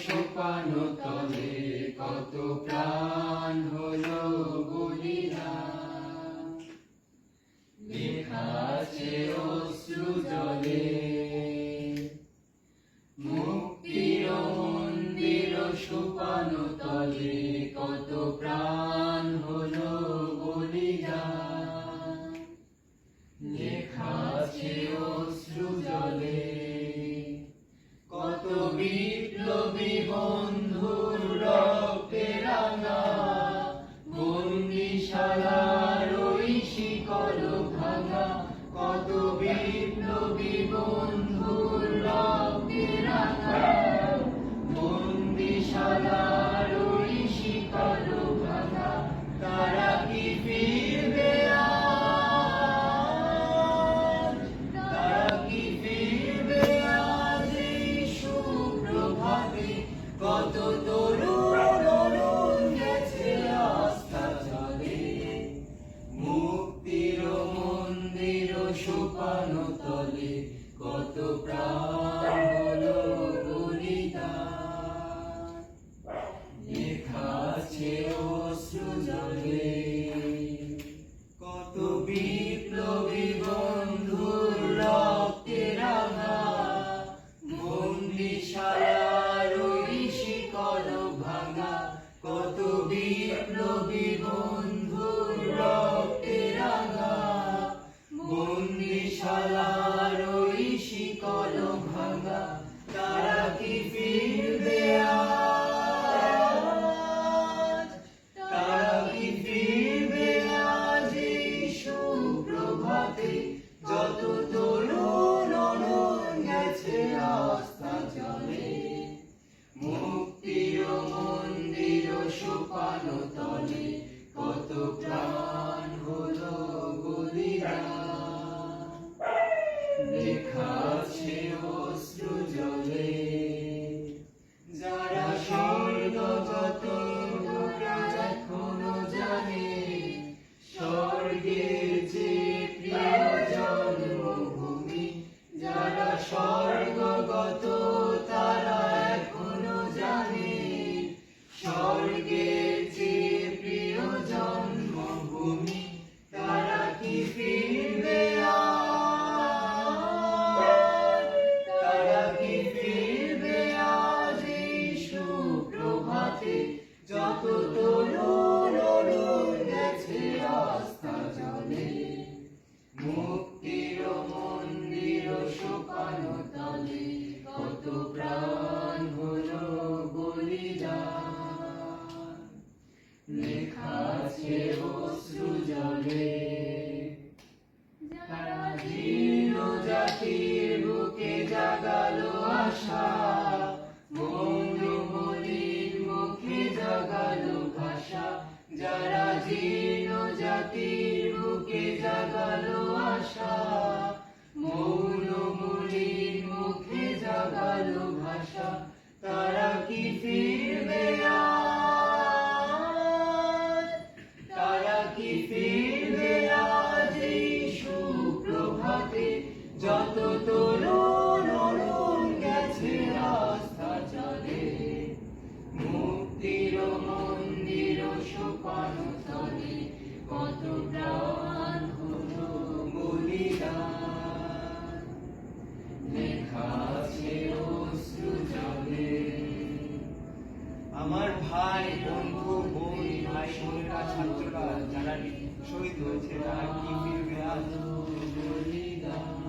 সোপানো তলে কত প্রাণ হলো বলিদান। লেখা আছে অশ্রু জলে মুক্তির মন্দির সোপানো তলে কত প্রাণ হলো বলিদান। লেখা আছে অশ্রু জলে কত বিপ্লবী বন্ধুর রক্তে রাঙা বন্দিশালার ওই শিকল ভাঙা। কত বিপ্লবী বন্ধুর রক্তে রাঙা বন্দিশালার ওই শিকল ভাঙা। তারা কি ফিরবে আজ? তারা কি ফিরবে আজ এই সুপ্রভাতে? কত তরুণ গেছে আস্থা জলে মুক্তির মন্দির সোপানো তলে কত প্রাণ হলো বলিদান। লেখা আছে অশ্রু জলে কত বিপ্লবী বন্ধুর রক্তে রাঙা বন্দিশালার ওই শিকল ভাঙা। কত বিপ্লবী বন্ধুর রক্তে রাঙা বন্দিশালার ওই শিকল ভাঙা। তারা কি ফিরবে আজ? তারা কি ফিরবে আজ এই সুপ্রভাতে? যত তরুণ গেছে আস্থা জলে মুক্তির মন্দির সোপানো তলে কত প্রাণ হলো বলিদান। লেখা আছে অশ্রু জলে যারা স্বর্গগত এখনো জানে স্বর্গের যে প্রিয় জন্মভূমি। যারা স্বর্গগত তারা এখনো জানে স্বর্গের যে প্রিয় জন্মভূমি। তারা কি ফিরবে আজ? তারা কি ফিরবে আজ এই সুপ্রভাতে? যত তরুণ গেছে আস্থা জলে মুক্তির মন্দির সোপানো তলে কত প্রাণ হলো বলিদান। লেখা আছে অশ্রু জলে যারা জীর্ণ জাতির বুকে জাগালো আশা মৌনমলির মুখে জাগালো ভাষা। যারা জীর্ণ জাতির বুকে জাগালো আশা মৌনমলির মুখে জাগালো ভাষা। তারা কি ফিরবে আজ? তারা কি ফিরবে আজ এই সুপ্রভাতে? যত তরুণ গেছে আস্থা জলে মুক্তির মন্দির সোপানো তলে কত প্রাণ হলো বলিদান। লেখা আছে অশ্রু জলে আমার ভাই বন্ধু বোন ভাই বোনেরা ছাত্ররা যারা শহীদ হয়েছে তারা কি ফিরবে আজ? বলিদান।